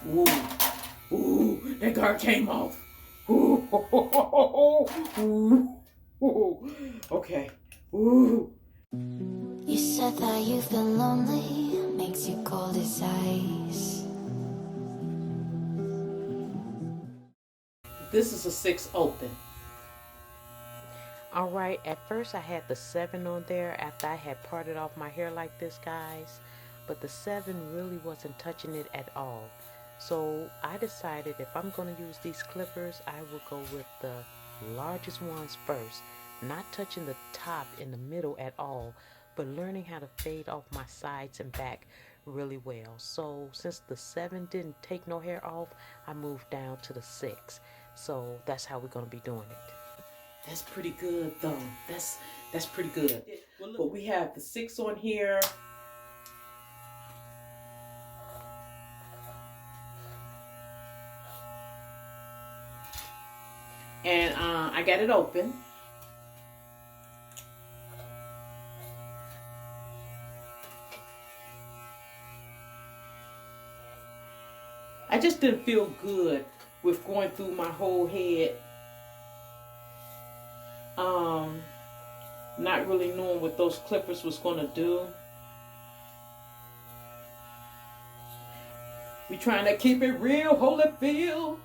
Ooh, ooh, that guard came off. Ooh, ooh, ooh. Okay. Ooh. You said that you've been lonely, makes you cold as ice. This is a 6 open. Alright, at first I had the 7 on there after I had parted off my hair like this, guys. But the 7 really wasn't touching it at all. So I decided if I'm going to use these clippers, I will go with the largest ones first. Not touching the top in the middle at all, but learning how to fade off my sides and back really well. So since the 7 didn't take no hair off, I moved down to the 6. So that's how we're going to be doing it. That's pretty good though. That's pretty good. But we have the 6 on here. And I got it open. I just didn't feel good with going through my whole head. Not really knowing what those clippers was going to do. We trying to keep it real, Holyfield.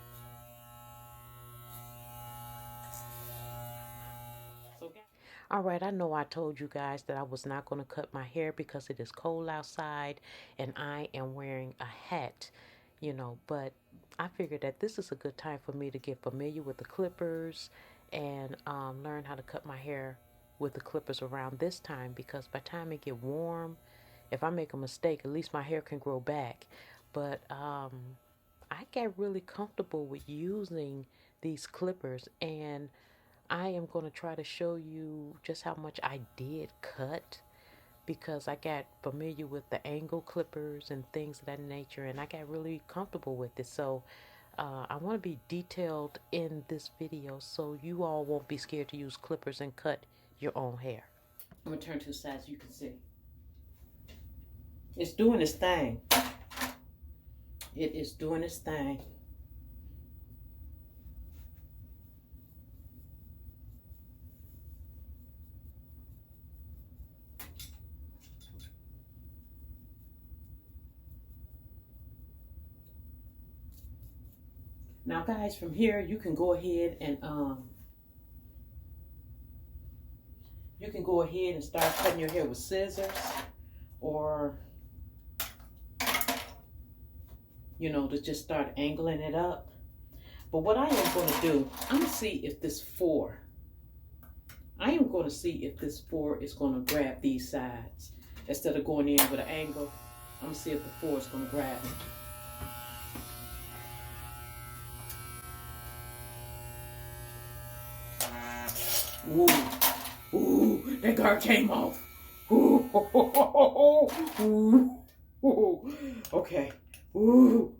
Alright, I know I told you guys that I was not going to cut my hair because it is cold outside and I am wearing a hat, you know, but I figured that this is a good time for me to get familiar with the clippers and learn how to cut my hair with the clippers around this time, because by the time it get warm, if I make a mistake, at least my hair can grow back. But I get really comfortable with using these clippers, and I am going to try to show you just how much I did cut, because I got familiar with the angle clippers and things of that nature, and I got really comfortable with it. So I want to be detailed in this video so you all won't be scared to use clippers and cut your own hair. I'm going to turn to the side so you can see. It's doing its thing. It is doing its thing. Now guys, from here you can go ahead and start cutting your hair with scissors, or you know, to just start angling it up. But what I am going to do, I'm going to see if this 4 is going to grab these sides. Instead of going in with an angle, I'm going to see if the 4 is going to grab it. Ooh, ooh, that guard came off. Ooh, ooh, ooh. Okay. Ooh.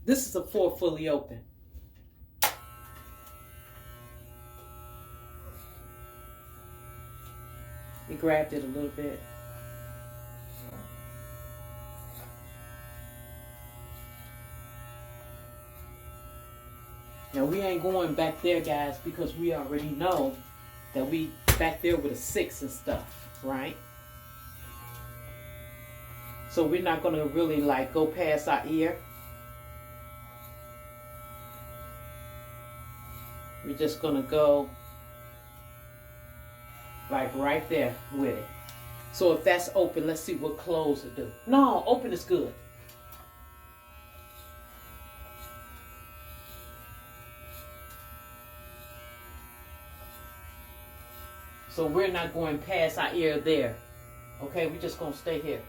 This is a 4 fully open. We grabbed it a little bit. Now we ain't going back there, guys, because we already know that we back there with a 6 and stuff, right? So we're not going to really like go past our ear. We're just going to go like right there with it. So if that's open, let's see what close it do. No, open is good. So we're not going past our ear there. Okay, we're just going to stay here.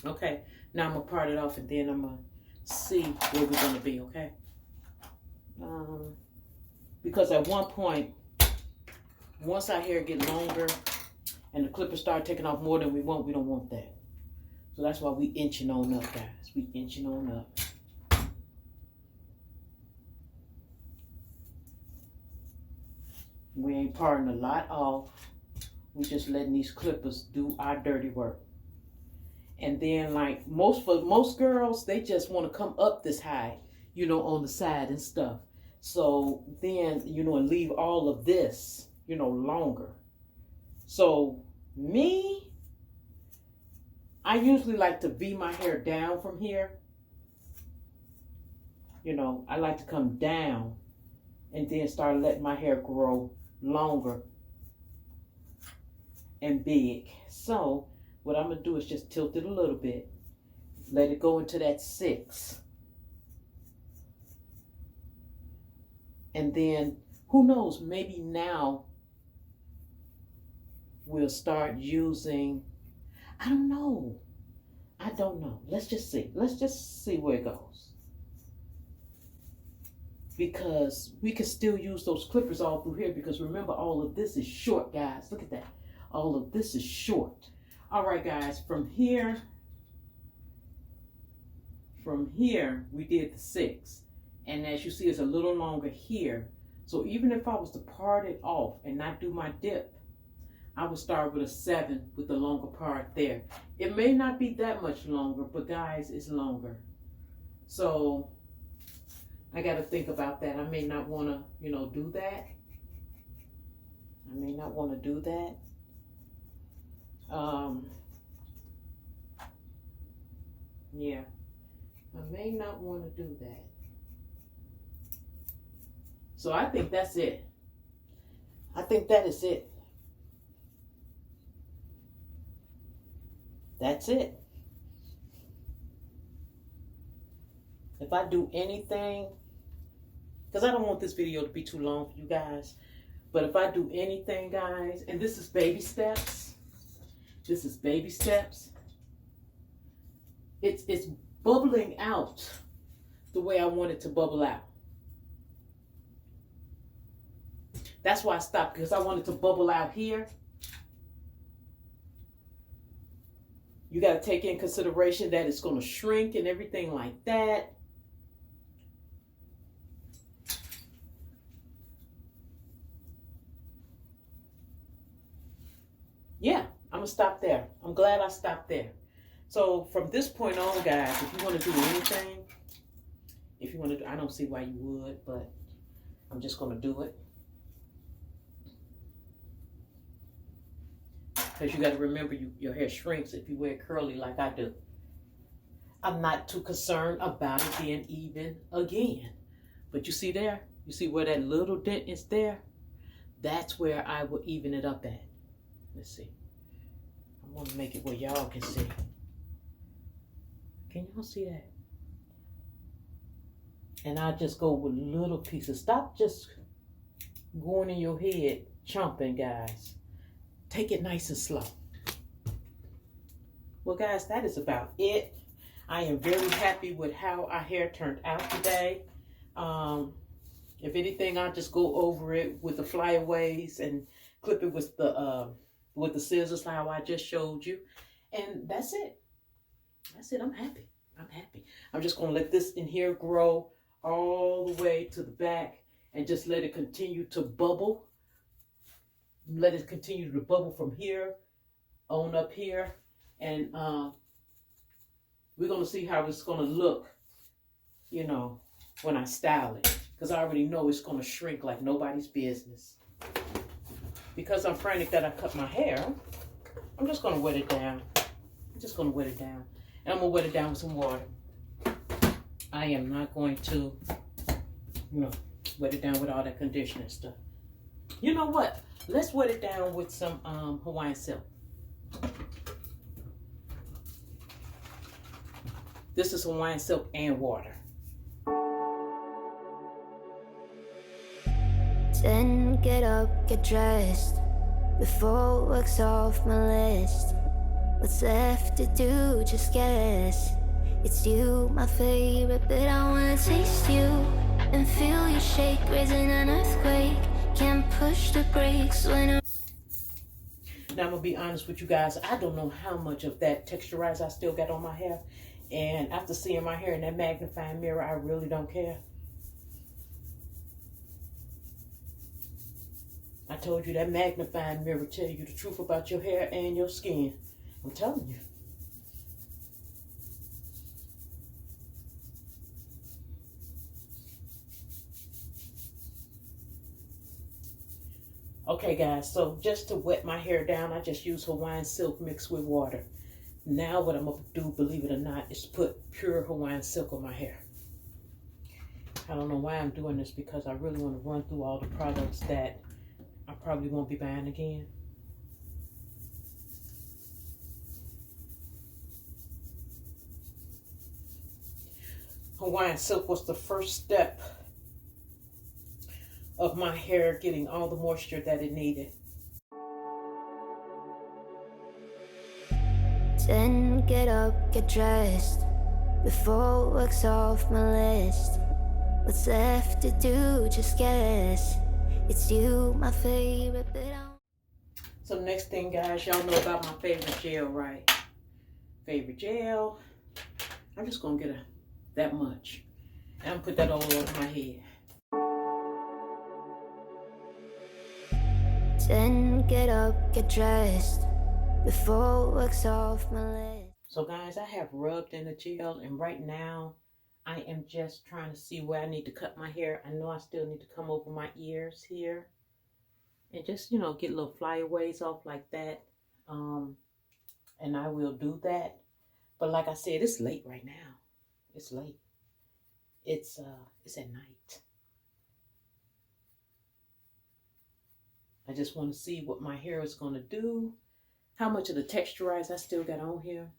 Okay, now I'm going to part it off and then I'm going to see where we're going to be, okay? Because at one point, once our hair get longer and the clippers start taking off more than we want, we don't want that. So that's why we inching on up, guys. We inching on up. We ain't parting a lot off. We just letting these clippers do our dirty work. And then like most girls, they just want to come up this high, you know, on the side and stuff. So then, you know, and leave all of this, you know, longer. So me, I usually like to V my hair down from here. You know, I like to come down and then start letting my hair grow longer and big. So what I'm gonna do is just tilt it a little bit, let it go into that 6. And then who knows, maybe now we'll start using, I don't know. Let's just see where it goes. Because we can still use those clippers all through here, because remember, all of this is short, guys. Look at that. All of this is short. All right, guys, from here we did the 6. And as you see, it's a little longer here. So even if I was to part it off and not do my dip, I would start with a 7 with the longer part there. It may not be that much longer, but guys, it's longer. So I got to think about that. I may not want to, you know, do that. I may not want to do that. Yeah, I may not want to do that. So I think that's it. I think that is it. That's it. If I do anything, because I don't want this video to be too long for you guys, but if I do anything, guys, and this is baby steps. This is baby steps. It's bubbling out the way I want it to bubble out. That's why I stopped, because I wanted to bubble out here. You got to take in consideration that it's going to shrink and everything like that. Yeah, I'm going to stop there. I'm glad I stopped there. So from this point on, guys, if you want to do anything, I don't see why you would, but I'm just going to do it. Because you got to remember, your hair shrinks if you wear curly like I do. I'm not too concerned about it being even again. But you see there? You see where that little dent is there? That's where I will even it up at. Let's see. I want to make it where y'all can see. Can y'all see that? And I just go with little pieces. Stop just going in your head, chomping, guys. Take it nice and slow. Well, guys, that is about it. I am very happy with how our hair turned out today. If anything, I'll just go over it with the flyaways and clip it with the scissors, how I just showed you. And that's it. That's it. I'm happy. I'm happy. I'm just going to let this in here grow all the way to the back and just let it continue to bubble. Let it continue to bubble from here on up here. And we're going to see how it's going to look, you know, when I style it. Because I already know it's going to shrink like nobody's business. Because I'm frantic that I cut my hair, I'm just going to wet it down. I'm just going to wet it down. And I'm going to wet it down with some water. I am not going to, you know, wet it down with all that conditioner stuff. You know what? Let's wet it down with some Hawaiian silk. This is Hawaiian silk and water. Then get up, get dressed, before work's off my list. What's left to do, just guess. It's you, my favorite, but I wanna taste you. and feel you shake, raising an earthquake. Can't push the brakes when I'm... Now I'm gonna be honest with you guys. I don't know how much of that texturizer I still got on my hair. And after seeing my hair in that magnifying mirror, I really don't care. I told you that magnifying mirror tell you the truth about your hair and your skin. I'm telling you. Okay guys, so just to wet my hair down, I just use Hawaiian silk mixed with water. Now what I'm gonna do, believe it or not, is put pure Hawaiian silk on my hair. I don't know why I'm doing this, because I really want to run through all the products that I probably won't be buying again. Hawaiian silk was the first step of my hair getting all the moisture that it needed. Then get up, get dressed, before work's off my list. What's left to do, just guess. It's you, my favorite bit. So next thing, guys, y'all know about my favorite gel, right? Favorite gel. I'm just gonna get that much, and I'm put that all over my head. Then get up, get dressed, before work's off my list. So guys, I have rubbed in the gel, and right now I am just trying to see where I need to cut my hair. I know I still need to come over my ears here and just, you know, get little flyaways off like that. And I will do that. But like I said, it's late right now. It's late. It's at night. I just want to see what my hair is going to do. How much of the texturizer I still got on here.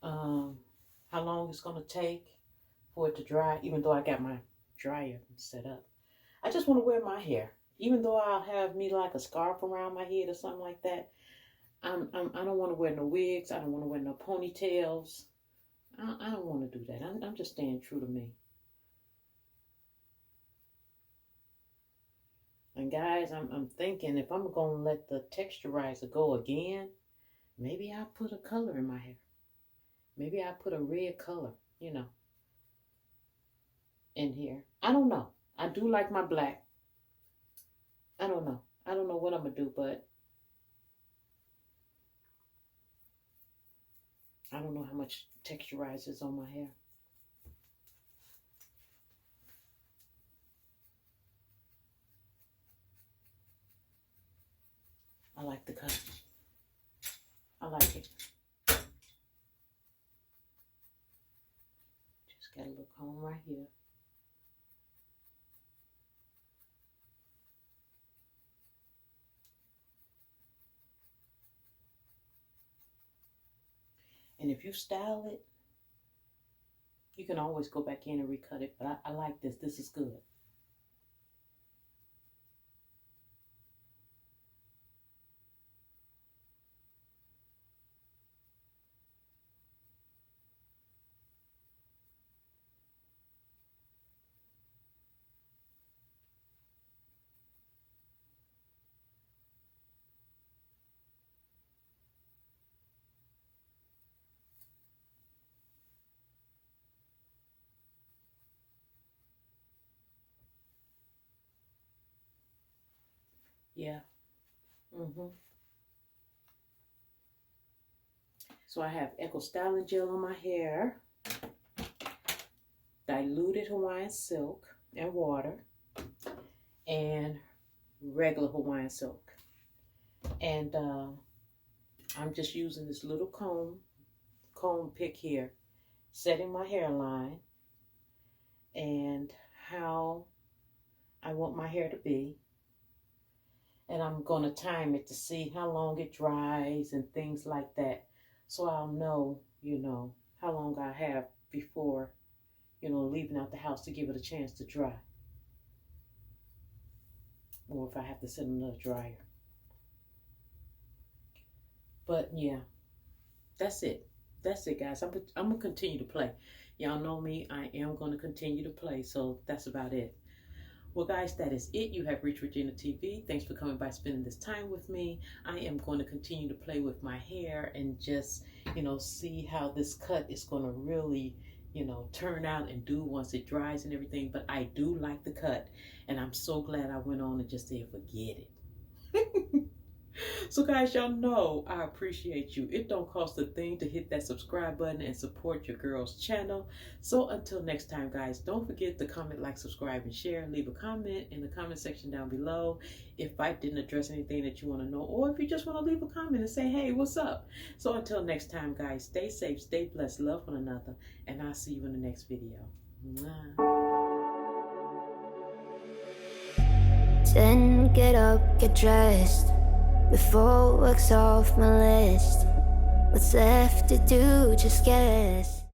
How long it's going to take for it to dry, even though I got my dryer set up. I just want to wear my hair. Even though I'll have me like a scarf around my head or something like that. I don't want to wear no wigs. I don't want to wear no ponytails. I don't want to do that. I'm just staying true to me. And guys, I'm thinking if I'm going to let the texturizer go again, maybe I'll put a color in my hair. Maybe I'll put a red color, you know, in here. I don't know. I do like my black. I don't know. I don't know what I'm going to do, but I don't know how much texturizer is on my hair. I like the color. I like it. Just got a little comb right here. And if you style it, you can always go back in and recut it. But I like this. This is good. Yeah. So I have Echo Styling Gel on my hair, diluted Hawaiian silk and water, and regular Hawaiian silk. And I'm just using this little comb pick here, setting my hairline and how I want my hair to be. And I'm going to time it to see how long it dries and things like that. So I'll know, you know, how long I have before, you know, leaving out the house to give it a chance to dry. Or if I have to set another dryer. But yeah, that's it. That's it, guys. I'm going to continue to play. Y'all know me, I am going to continue to play, so that's about it. Well, guys, that is it. You have reached Regina TV. Thanks for coming by, spending this time with me. I am going to continue to play with my hair and just, see how this cut is going to really, turn out and do once it dries and everything. But I do like the cut, and I'm so glad I went on and just said, forget it. So guys, y'all know I appreciate you. It don't cost a thing to hit that subscribe button and support your girl's channel. So until next time, guys, don't forget to comment, like, subscribe, and share. Leave a comment in the comment section down below if I didn't address anything that you want to know, or if you just want to leave a comment and say, hey, what's up? So until next time, guys, stay safe, stay blessed, love one another, and I'll see you in the next video. Then get up, get dressed, before work's off my list. What's left to do, just guess.